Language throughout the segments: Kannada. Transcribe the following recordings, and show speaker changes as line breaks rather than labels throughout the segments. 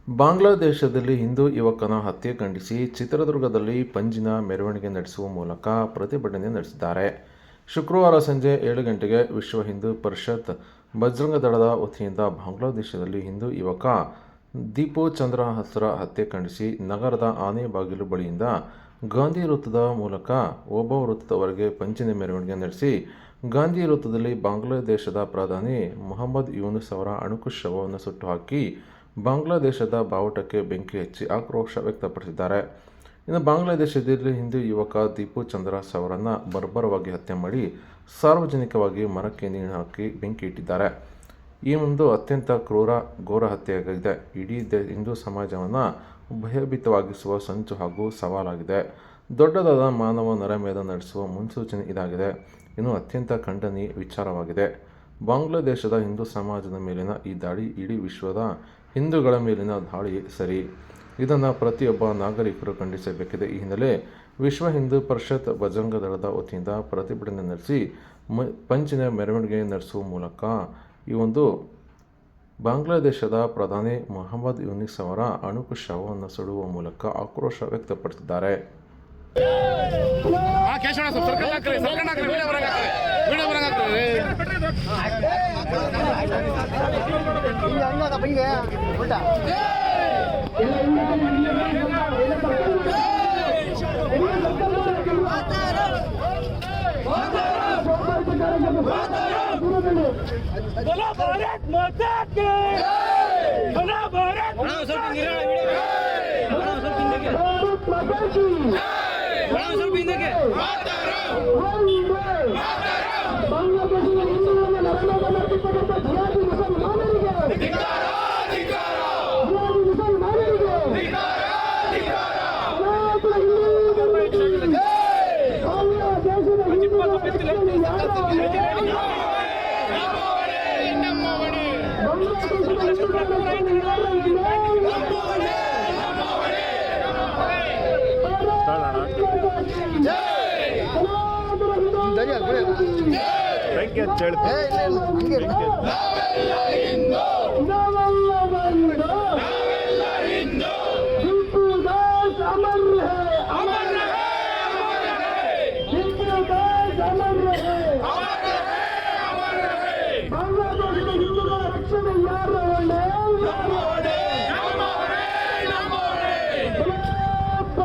ಬಾಂಗ್ಲಾದೇಶದಲ್ಲಿ ಹಿಂದೂ ಯುವಕನ ಹತ್ಯೆ ಖಂಡಿಸಿ ಚಿತ್ರದುರ್ಗದಲ್ಲಿ ಪಂಜಿನ ಮೆರವಣಿಗೆ ನಡೆಸುವ ಮೂಲಕ ಪ್ರತಿಭಟನೆ ನಡೆಸಿದ್ದಾರೆ. ಶುಕ್ರವಾರ ಸಂಜೆ 7 ಗಂಟೆಗೆ ವಿಶ್ವ ಹಿಂದೂ ಪರಿಷತ್ ಬಜರಂಗ ದಳದ ವತಿಯಿಂದ ಬಾಂಗ್ಲಾದೇಶದಲ್ಲಿ ಹಿಂದೂ ಯುವಕ ದೀಪು ಚಂದ್ರ ಹಸ್ರ ಹತ್ಯೆ ಖಂಡಿಸಿ ನಗರದ ಆನೆಬಾಗಿಲು ಬಳಿಯಿಂದ ಗಾಂಧಿ ವೃತ್ತದ ಮೂಲಕ ಓಬವ್ವ ವೃತ್ತದವರೆಗೆ ಪಂಜಿನ ಮೆರವಣಿಗೆ ನಡೆಸಿ ಗಾಂಧಿ ವೃತ್ತದಲ್ಲಿ ಬಾಂಗ್ಲಾದೇಶದ ಪ್ರಧಾನಿ ಮೊಹಮ್ಮದ್ ಯೂನುಸ್ ಅವರ ಅಣುಕು ಶವವನ್ನು ಸುಟ್ಟು ಹಾಕಿ ಬಾಂಗ್ಲಾದೇಶದ ಬಾವುಟಕ್ಕೆ ಬೆಂಕಿ ಹಚ್ಚಿ ಆಕ್ರೋಶ ವ್ಯಕ್ತಪಡಿಸಿದ್ದಾರೆ. ಇನ್ನು ಬಾಂಗ್ಲಾದೇಶದಲ್ಲಿ ಹಿಂದೂ ಯುವಕ ದೀಪು ಚಂದ್ರ ಅವರನ್ನು ಬರ್ಬರವಾಗಿ ಹತ್ಯೆ ಮಾಡಿ ಸಾರ್ವಜನಿಕವಾಗಿ ಮರಕ್ಕೆ ನೇಣು ಹಾಕಿ ಬೆಂಕಿ ಇಟ್ಟಿದ್ದಾರೆ. ಈ ಒಂದು ಅತ್ಯಂತ ಘೋರ ಹತ್ಯೆಯಾಗಿದೆ. ಇಡೀ ಹಿಂದೂ ಸಮಾಜವನ್ನು ಭಯಭೀತವಾಗಿಸುವ ಸಂಚು ಹಾಗೂ ಸವಾಲಾಗಿದೆ. ದೊಡ್ಡದಾದ ಮಾನವ ನರಮೇಧ ನಡೆಸುವ ಮುನ್ಸೂಚನೆ ಇದಾಗಿದೆ. ಇನ್ನು ಅತ್ಯಂತ ಖಂಡನೀಯ ವಿಚಾರವಾಗಿದೆ. ಬಾಂಗ್ಲಾದೇಶದ ಹಿಂದೂ ಸಮಾಜದ ಮೇಲಿನ ಈ ದಾಳಿ ಇಡೀ ವಿಶ್ವದ ಹಿಂದೂಗಳ ಮೇಲಿನ ದಾಳಿ ಸರಿ. ಇದನ್ನು ಪ್ರತಿಯೊಬ್ಬ ನಾಗರಿಕರು ಖಂಡಿಸಬೇಕಿದೆ. ಈ ಹಿನ್ನೆಲೆ ವಿಶ್ವ ಹಿಂದೂ ಪರಿಷತ್ ಬಜರಂಗ ದಳದ ವತಿಯಿಂದ ಪ್ರತಿಭಟನೆ ನಡೆಸಿ ಪಂಜಿನ ಮೆರವಣಿಗೆ ನಡೆಸುವ ಮೂಲಕ ಈ ಒಂದು ಬಾಂಗ್ಲಾದೇಶದ ಪ್ರಧಾನಿ ಮೊಹಮ್ಮದ್ ಯೂನುಸ್ ಅವರ ಅಣುಕು ಶವವನ್ನು ಸುಡುವ ಮೂಲಕ ಆಕ್ರೋಶ ವ್ಯಕ್ತಪಡಿಸಿದ್ದಾರೆ.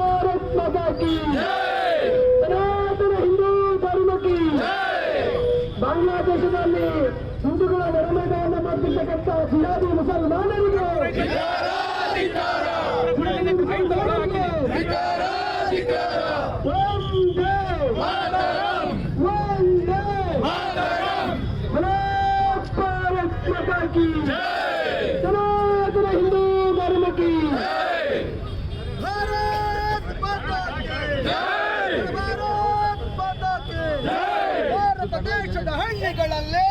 भारत माता की ಬಾಂಗ್ಲಾದೇಶದಲ್ಲಿ ಹಿಂದೂಗಳ ನರಮೇಧವನ್ನು ಮಾಡ್ತಿರ್ತಕ್ಕಂಥ ಜಿಹಾದಿ ಮುಸಲ್ಮಾನರಿಗೆ ಸನಾತನ ಹಿಂದೂ ಧರ್ಮಕ್ಕೆ ದೇಶದ ಹಳ್ಳಿಗಳಲ್ಲಿ